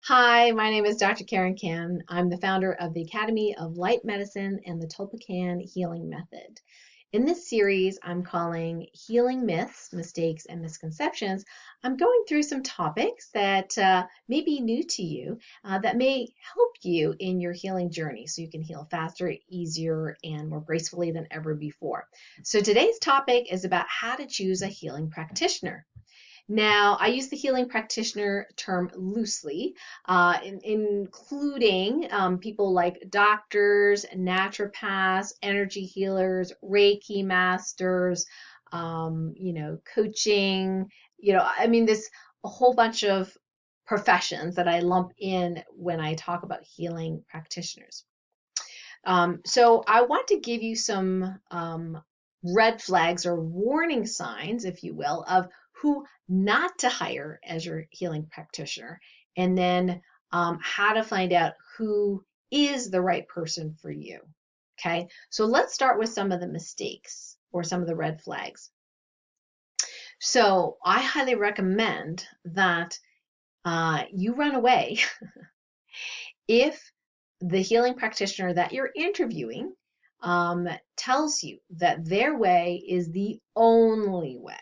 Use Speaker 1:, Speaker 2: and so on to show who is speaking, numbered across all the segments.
Speaker 1: Hi, my name is Dr. Karen Kan. I'm the founder of the Academy of Light Medicine and the Tulpacan Healing Method. In this series, I'm calling Healing Myths, Mistakes, and Misconceptions. I'm going through some topics that may be new to you that may help you in your healing journey so you can heal faster, easier, and more gracefully than ever before. So today's topic is about how to choose a healing practitioner. Now, I use the healing practitioner term loosely, including people like doctors, naturopaths, energy healers, Reiki masters, coaching. There's a whole bunch of professions that I lump in when I talk about healing practitioners. So I want to give you some red flags or warning signs, if you will, of who not to hire as your healing practitioner, and then how to find out who is the right person for you. Okay, so let's start with some of the mistakes or some of the red flags. So I highly recommend that you run away if the healing practitioner that you're interviewing tells you that their way is the only way.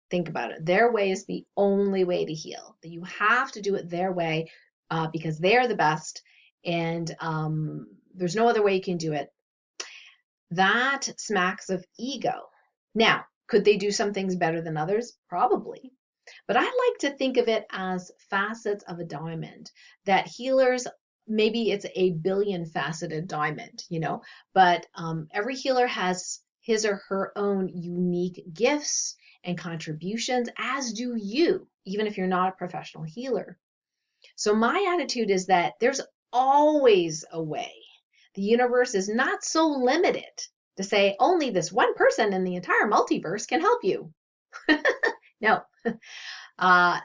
Speaker 1: Think about it. Their way is the only way to heal. That you have to do it their way because they're the best, and there's no other way you can do it. That smacks of ego. Now, could they do some things better than others? Probably. But I like to think of it as facets of a diamond, that healers, maybe it's a billion faceted diamond, but every healer has his or her own unique gifts and contributions, as do you, even if you're not a professional healer. So my attitude is that there's always a way. The universe is not so limited to say only this one person in the entire multiverse can help you. No.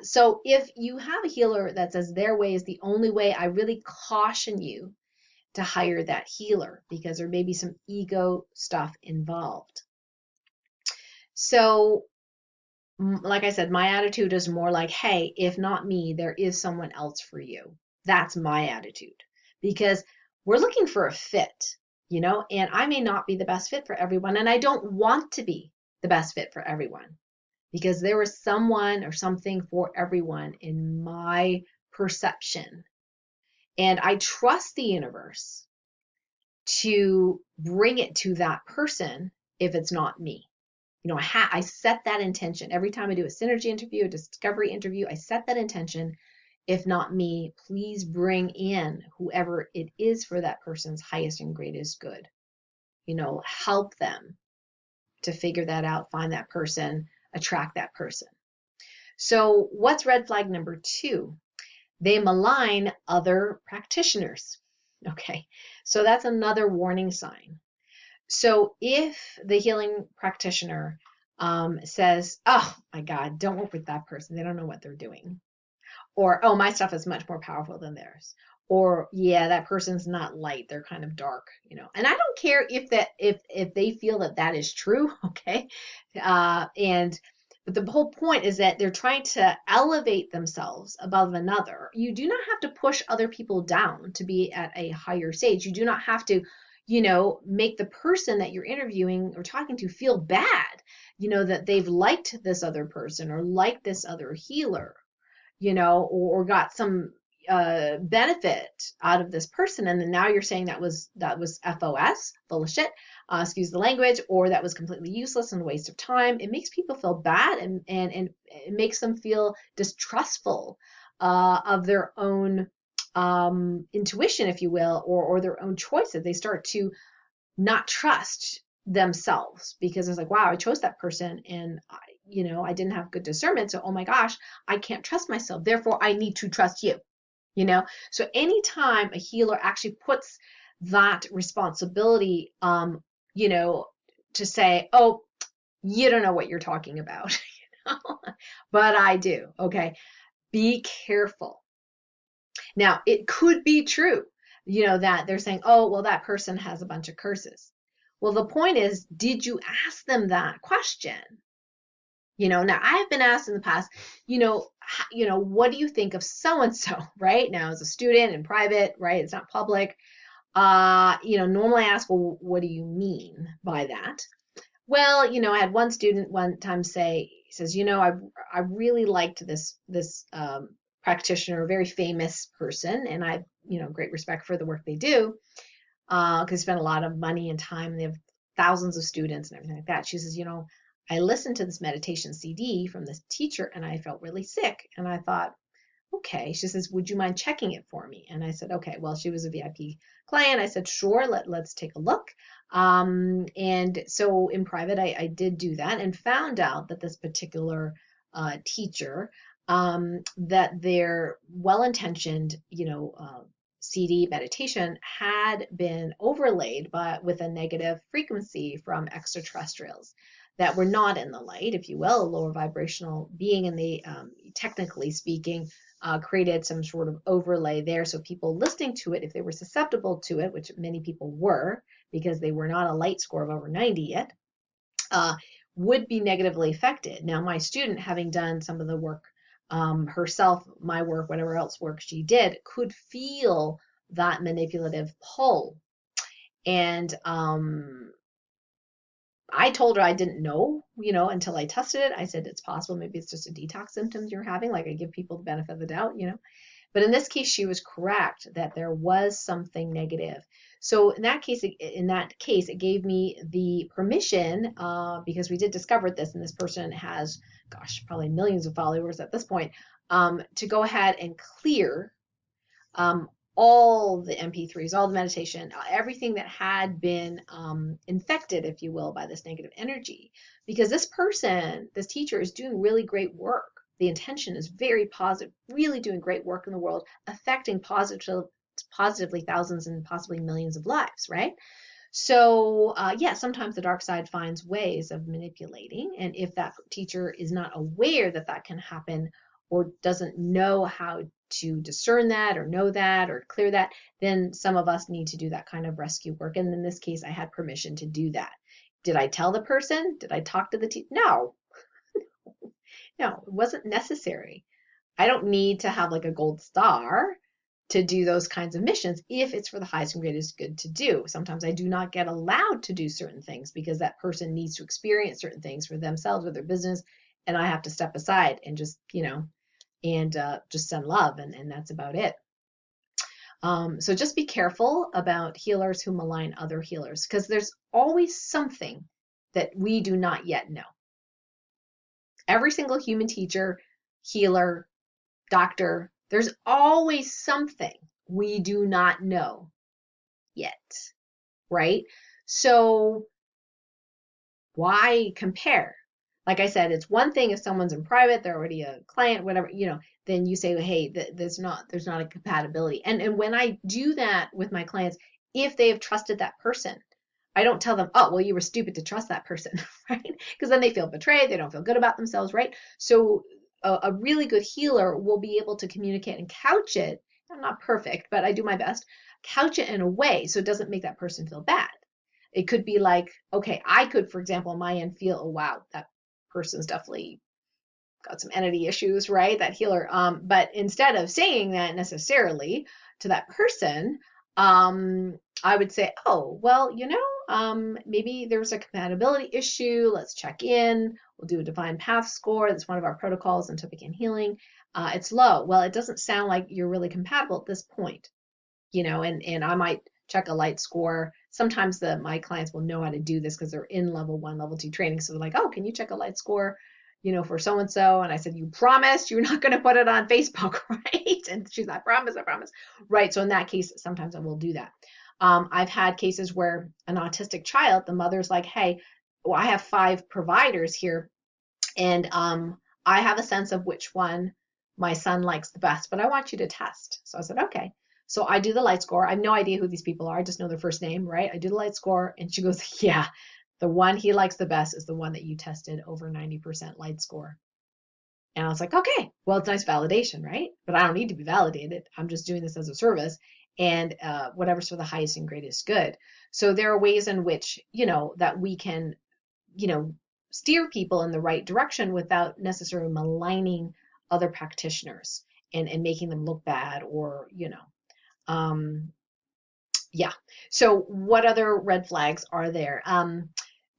Speaker 1: So if you have a healer that says their way is the only way, I really caution you to hire that healer because there may be some ego stuff involved. So, like I said, my attitude is more like, hey, if not me, there is someone else for you. That's my attitude because we're looking for a fit, and I may not be the best fit for everyone, and I don't want to be the best fit for everyone, because there is someone or something for everyone in my perception. And I trust the universe to bring it to that person if it's not me. I set that intention. Every time I do a synergy interview, a discovery interview, I set that intention. If not me, please bring in whoever it is for that person's highest and greatest good. Help them to figure that out, find that person, attract that person. So what's red flag number 2? They malign other practitioners. Okay, so that's another warning sign. So if the healing practitioner says, oh my God, don't work with that person, they don't know what they're doing. Or, oh, my stuff is much more powerful than theirs. Or, yeah, that person's not light, they're kind of dark, And I don't care if they feel that that is true, okay? But the whole point is that they're trying to elevate themselves above another. You do not have to push other people down to be at a higher stage. You do not have to, make the person that you're interviewing or talking to feel bad, that they've liked this other person or liked this other healer, or got some benefit out of this person, and then now you're saying that was FOS, full of shit, excuse the language, or that was completely useless and a waste of time. It makes people feel bad, and it makes them feel distrustful of their own intuition, if you will, or their own choices. They start to not trust themselves because it's like, wow, I chose that person and I didn't have good discernment. So, oh my gosh, I can't trust myself. Therefore, I need to trust you. So anytime a healer actually puts that responsibility, to say, oh, you don't know what you're talking about, but I do. Okay. Be careful. Now, it could be true, that they're saying, oh, well, that person has a bunch of curses. Well, the point is, did you ask them that question? Now I've been asked in the past, what do you think of so and so, right? Now as a student in private, right? It's not public. Normally I ask, well, what do you mean by that? Well, I had one student one time say, he says, I really liked this practitioner, a very famous person, and I, great respect for the work they do, because they spend a lot of money and time. They have thousands of students and everything like that. She says, I listened to this meditation CD from this teacher and I felt really sick. And I thought, okay. She says, would you mind checking it for me? And I said, okay. Well, she was a VIP client. I said, sure, let's take a look. And so in private, I did do that and found out that this particular teacher, that their well-intentioned, CD meditation had been overlaid with a negative frequency from extraterrestrials that were not in the light, if you will, a lower vibrational being, and they, technically speaking, created some sort of overlay there. So people listening to it, if they were susceptible to it, which many people were, because they were not a light score of over 90 yet, uh, would be negatively affected. Now, my student, having done some of the work herself, my work, whatever else work she did, could feel that manipulative pull. And I told her I didn't know, until I tested it. I said, it's possible maybe it's just a detox symptoms you're having. Like I give people the benefit of the doubt. But in this case, she was correct that there was something negative. So in that case, it gave me the permission, because we did discover this, and this person has, gosh, probably millions of followers at this point, to go ahead and clear um, all the MP3s, all the meditation, everything that had been infected, if you will, by this negative energy. Because this teacher is doing really great work. The intention is very positive, really doing great work in the world, affecting positively thousands and possibly millions of lives, right? So, yeah, sometimes the dark side finds ways of manipulating. And if that teacher is not aware that that can happen or doesn't know how to discern that or know that or clear that, then some of us need to do that kind of rescue work. And in this case, I had permission to do that. Did I tell the person? Did I talk to the teacher? No, no, it wasn't necessary. I don't need to have like a gold star to do those kinds of missions if it's for the highest and greatest good to do. Sometimes I do not get allowed to do certain things because that person needs to experience certain things for themselves or their business, and I have to step aside and just, and just send love, and that's about it. So just be careful about healers who malign other healers, because there's always something that we do not yet know. Every single human teacher, healer, doctor, there's always something we do not know yet, right? So why compare? Like I said, it's one thing if someone's in private, they're already a client, whatever, then you say, hey, there's not a compatibility. And when I do that with my clients, if they have trusted that person, I don't tell them, oh, well, you were stupid to trust that person, right? Because then they feel betrayed, they don't feel good about themselves, right? So a really good healer will be able to communicate and couch it. I'm not perfect, but I do my best. Couch it in a way so it doesn't make that person feel bad. It could be like, okay, I could, for example, on my end feel, oh wow, that person's definitely got some entity issues, right? That healer. But instead of saying that necessarily to that person, I would say, oh, well, maybe there's a compatibility issue. Let's check in. We'll do a divine path score. That's one of our protocols in Topic healing. It's low. Well, it doesn't sound like you're really compatible at this point, and I might check a light score. Sometimes my clients will know how to do this because they're in level 1, level 2 training. So they're like, oh, can you check a light score, for so and so? And I said, you promised you're not going to put it on Facebook, right? And she's like, I promise. Right. So in that case, sometimes I will do that. I've had cases where an autistic child, the mother's like, hey, well, I have 5 providers here, and I have a sense of which one my son likes the best, but I want you to test. So I said, okay. So I do the light score. I have no idea who these people are. I just know their first name, right? I do the light score, and she goes, yeah, the one he likes the best is the one that you tested over 90% light score. And I was like, okay, well, it's nice validation, right? But I don't need to be validated. I'm just doing this as a service, and whatever's for the highest and greatest good. So there are ways in which, that we can, you know, steer people in the right direction without necessarily maligning other practitioners and making them look bad or, um, yeah. So what other red flags are there?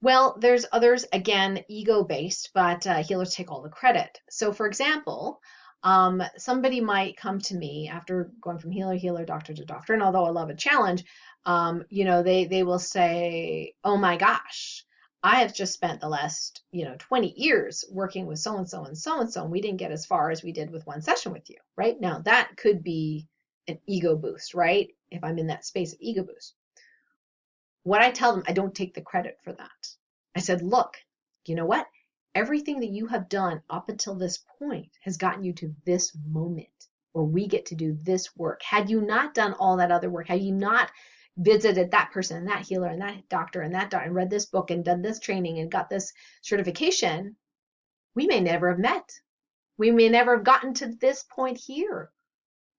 Speaker 1: Well, there's others, again, ego-based, but healers take all the credit. So for example, somebody might come to me after going from healer, doctor to doctor, and although I love a challenge, they will say, "Oh my gosh, I have just spent the last, 20 years working with so and so and so and so, and we didn't get as far as we did with one session with you," right? Now that could be an ego boost, right? If I'm in that space of ego boost. What I tell them, I don't take the credit for that. I said, look, you know what? Everything that you have done up until this point has gotten you to this moment where we get to do this work. Had you not done all that other work, had you not visited that person and that healer and that doctor and read this book and done this training and got this certification, we may never have met. We may never have gotten to this point here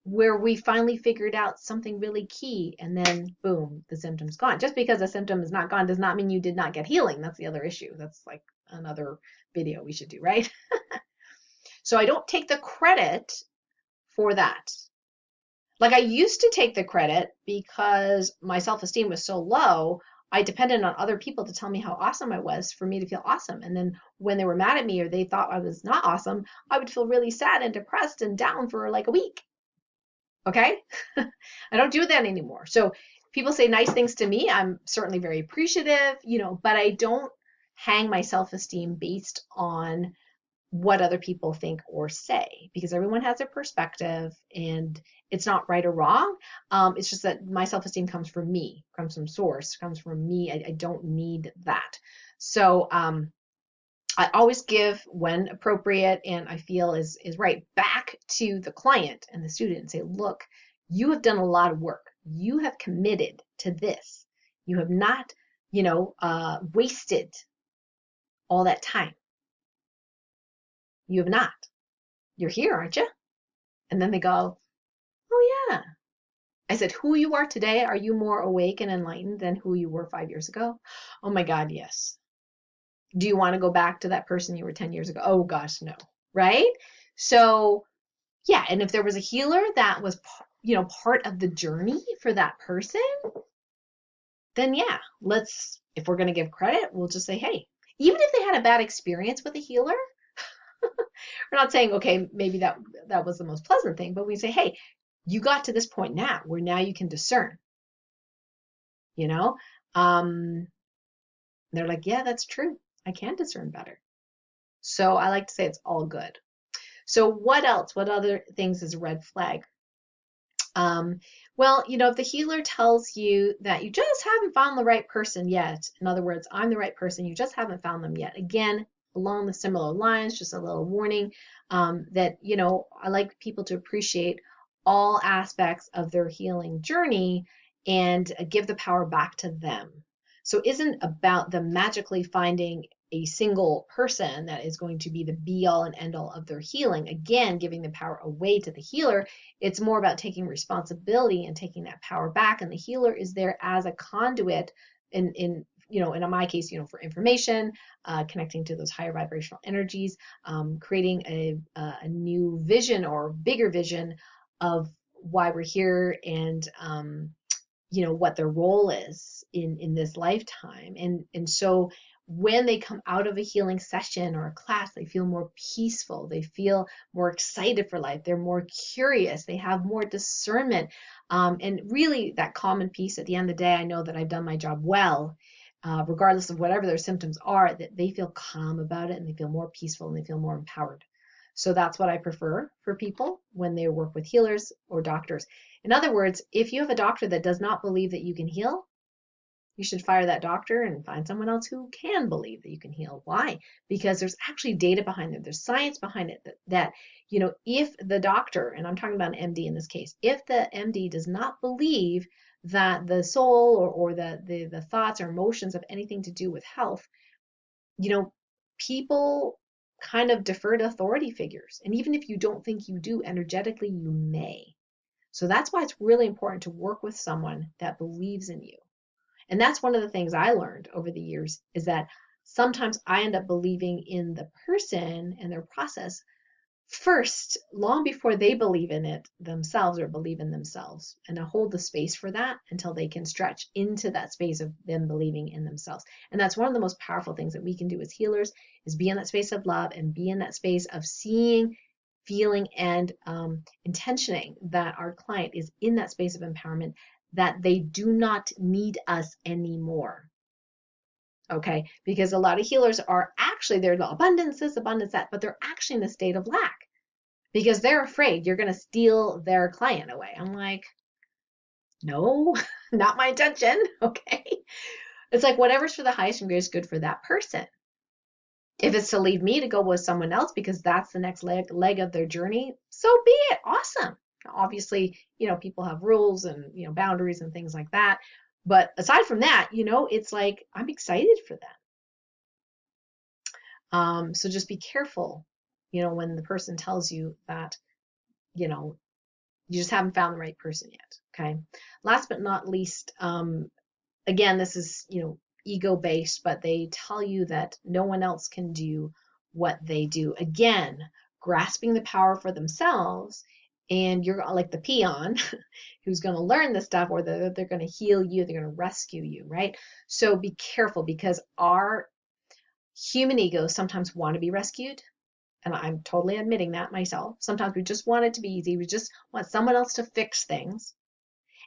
Speaker 1: where we finally figured out something really key, and then boom, the symptom's gone. Just because a symptom is not gone does not mean you did not get healing. That's the other issue. That's like another video we should do, right? So I don't take the credit for that. Like I used to take the credit because my self-esteem was so low. I depended on other people to tell me how awesome I was for me to feel awesome. And then when they were mad at me or they thought I was not awesome, I would feel really sad and depressed and down for like a week. Okay? I don't do that anymore. So people say nice things to me. I'm certainly very appreciative, but I don't hang my self-esteem based on what other people think or say because everyone has their perspective and it's not right or wrong. It's just that my self-esteem comes from me, comes from source, comes from me. I don't need that. So I always give when appropriate and I feel is right back to the client and the student and say, look, you have done a lot of work. You have committed to this. You have not, wasted all that time. You have not. You're here, aren't you? And then they go, oh yeah. I said, who you are today, are you more awake and enlightened than who you were 5 years ago? Oh my God, yes. Do you want to go back to that person you were 10 years ago? Oh gosh, no. Right? So yeah, and if there was a healer that was, part of the journey for that person, then yeah, if we're going to give credit, we'll just say, hey, even if they had a bad experience with a healer, we're not saying, okay, maybe that was the most pleasant thing, but we say, hey, you got to this point now where now you can discern, you know? They're like, yeah, that's true. I can discern better. So I like to say it's all good. So what else? What other things is a red flag? Well, if the healer tells you that you just haven't found the right person yet, in other words, I'm the right person, you just haven't found them yet. Again, along the similar lines, just a little warning that, I like people to appreciate all aspects of their healing journey and give the power back to them. So it isn't about them magically finding a single person that is going to be the be all and end all of their healing. Again, giving the power away to the healer. It's more about taking responsibility and taking that power back. And the healer is there as a conduit in my case, for information, connecting to those higher vibrational energies, creating a new vision or bigger vision of why we're here and what their role is in this lifetime. And so when they come out of a healing session or a class, they feel more peaceful, they feel more excited for life, they're more curious, they have more discernment, and really that common peace at the end of the day. I know that I've done my job well, regardless of whatever their symptoms are, that they feel calm about it and they feel more peaceful and they feel more empowered. So that's what I prefer for people when they work with healers or doctors. In other words, if you have a doctor that does not believe that you can heal, you should fire that doctor and find someone else who can believe that you can heal. Why? Because there's actually data behind it. There's science behind it that if the doctor, and I'm talking about an MD in this case, if the MD does not believe that the soul or the thoughts or emotions have anything to do with health, people kind of defer to authority figures. And even if you don't think you do, energetically, you may. So that's why it's really important to work with someone that believes in you. And that's one of the things I learned over the years is that sometimes I end up believing in the person and their process first, long before they believe in it themselves or believe in themselves. And I hold the space for that until they can stretch into that space of them believing in themselves. And that's one of the most powerful things that we can do as healers, is be in that space of love and be in that space of seeing, feeling, and intentioning that our client is in that space of empowerment, that they do not need us anymore. Okay, because a lot of healers are actually, they're the abundance this, abundance that, but they're actually in a state of lack because they're afraid you're going to steal their client away. I'm like, no, not my intention. Okay. It's like whatever's for the highest and greatest good for that person. If it's to leave me to go with someone else because that's the next leg of their journey, so be it. Awesome. Obviously, people have rules and, boundaries and things like that. But aside from that, it's like I'm excited for them. So just be careful, when the person tells you that, you know, you just haven't found the right person yet. Okay. Last but not least, again, this is, ego based, but they tell you that no one else can do what they do. Again, grasping the power for themselves, and you're like the peon who's going to learn this stuff, or they're going to heal you, they're going to rescue you, right? So be careful, because our human egos sometimes want to be rescued. And I'm totally admitting that myself. Sometimes we just want it to be easy. We just want someone else to fix things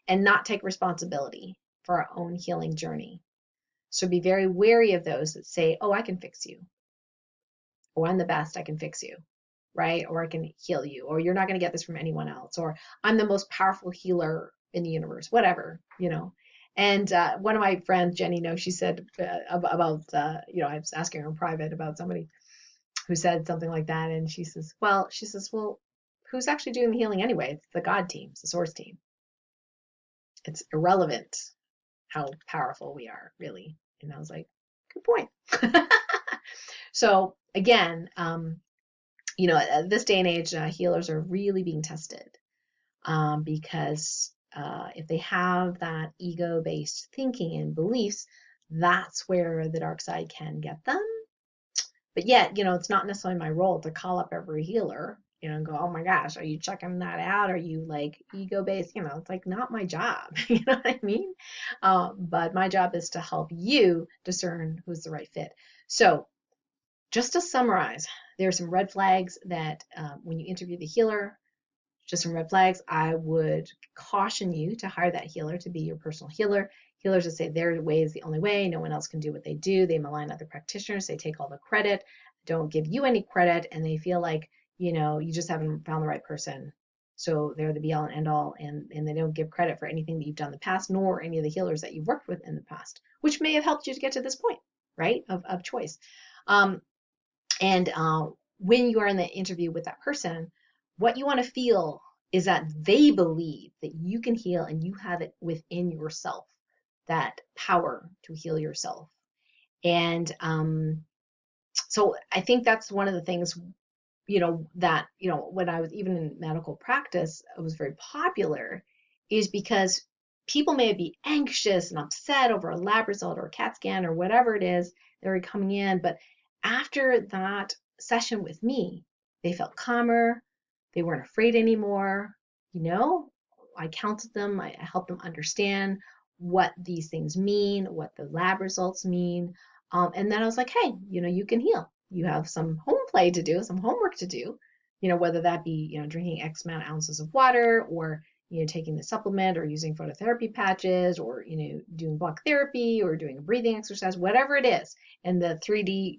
Speaker 1: and not take responsibility for our own healing journey. So be very wary of those that say, oh, I can fix you. Or I'm the best, I can fix you, right? Or I can heal you. Or you're not going to get this from anyone else. Or I'm the most powerful healer in the universe, whatever. And one of my friends, Jenny, she said about, I was asking her in private about somebody who said something like that. And she says, well, who's actually doing the healing anyway? It's the God team, it's the source team. It's irrelevant how powerful we are, really. And I was like, good point. So again, at this day and age, healers are really being tested, because if they have that ego-based thinking and beliefs, that's where the dark side can get them. But yet, it's not necessarily my role to call up every healer, and go, oh my gosh, are you checking that out? Are you like ego-based? It's like not my job. You know what I mean? But my job is to help you discern who's the right fit. So just to summarize, there are some red flags that when you interview the healer, just some red flags. I would caution you to hire that healer to be your personal healer. Healers that say their way is the only way, no one else can do what they do. They malign other practitioners. They take all the credit, don't give you any credit, and they feel like, you just haven't found the right person. So they're the be all and end all, and they don't give credit for anything that you've done in the past, nor any of the healers that you've worked with in the past, which may have helped you to get to this point, right, of choice. And when you are in the interview with that person, what you want to feel is that they believe that you can heal and you have it within yourself, that power to heal yourself. And so I think that's one of the things, that, when I was even in medical practice, it was very popular, is because people may be anxious and upset over a lab result or a CAT scan or whatever it is they're coming in. But after that session with me, they felt calmer. They weren't afraid anymore. I counseled them. I helped them understand what these things mean, what the lab results mean. And then I was like, hey, you can heal. You have some home play to do, some homework to do, whether that be, drinking X amount of ounces of water, or, taking the supplement, or using phototherapy patches, or, doing block therapy, or doing a breathing exercise, whatever it is, in the 3D,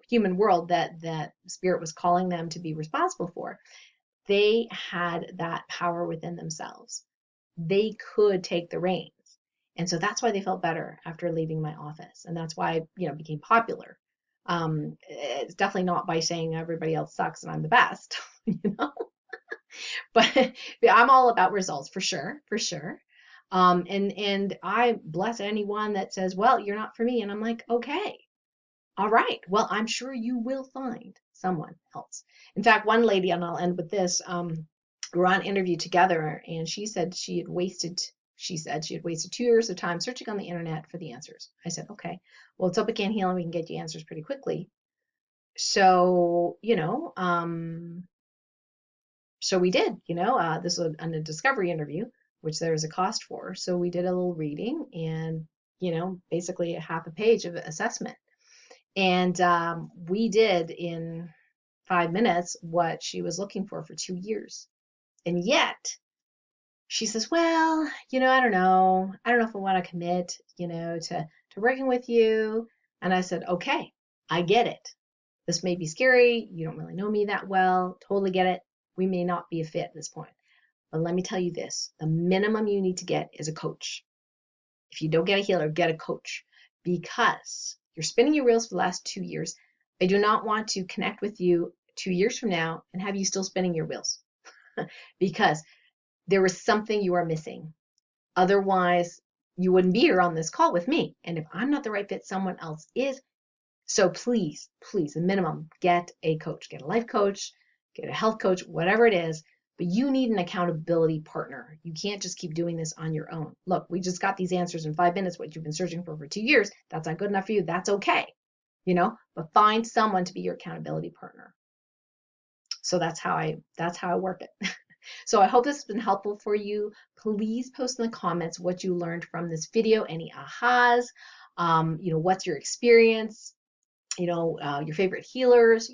Speaker 1: human world that spirit was calling them to be responsible for. They had that power within themselves. They could take the reins. And so that's why they felt better after leaving my office. And that's why, it became popular. It's definitely not by saying everybody else sucks and I'm the best, but I'm all about results for sure, for sure. And I bless anyone that says, well, you're not for me. And I'm like, okay, all right. Well, I'm sure you will find someone else. In fact, one lady, and I'll end with this, we were on interview together, and she said she had wasted She said she had wasted 2 years of time searching on the internet for the answers. I said, okay, well, it's Can Heal and we can get you answers pretty quickly. So, so we did, this was a discovery interview, which there's a cost for. So we did a little reading and, basically a half a page of assessment. And we did in 5 minutes what she was looking for 2 years. And yet she says, well, I don't know. I don't know if I want to commit, to working with you. And I said, okay, I get it. This may be scary. You don't really know me that well. Totally get it. We may not be a fit at this point. But let me tell you this, the minimum you need to get is a coach. If you don't get a healer, get a coach, because you're spinning your wheels for the last 2 years. I do not want to connect with you 2 years from now and have you still spinning your wheels because there was something you are missing. Otherwise, you wouldn't be here on this call with me. And if I'm not the right fit, someone else is. So please, please, the minimum, get a coach, get a life coach, get a health coach, whatever it is, but you need an accountability partner. You can't just keep doing this on your own. Look, we just got these answers in 5 minutes, what you've been searching for 2 years. That's not good enough for you. That's okay, but find someone to be your accountability partner. So that's how I work it. So I hope this has been helpful for you. Please post in the comments what you learned from this video, any ahas, what's your experience, your favorite healers,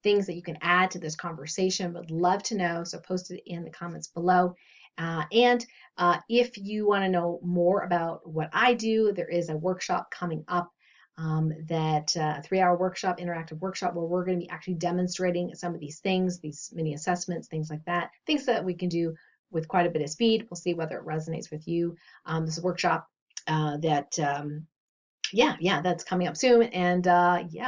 Speaker 1: things that you can add to this conversation. Would love to know. So post it in the comments below. And if you want to know more about what I do, there is a workshop coming up, that 3-hour workshop, interactive workshop, where we're going to be actually demonstrating some of these things, these mini assessments, things like that, things that we can do with quite a bit of speed. We'll see whether it resonates with you. This is a workshop that that's coming up soon. And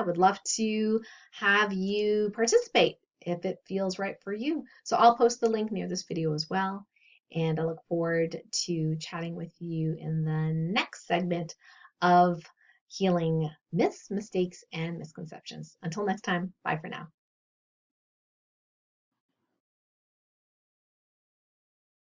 Speaker 1: would love to have you participate if it feels right for you. So I'll post the link near this video as well. And I look forward to chatting with you in the next segment of healing myths, mistakes, and misconceptions. Until next time, bye for now.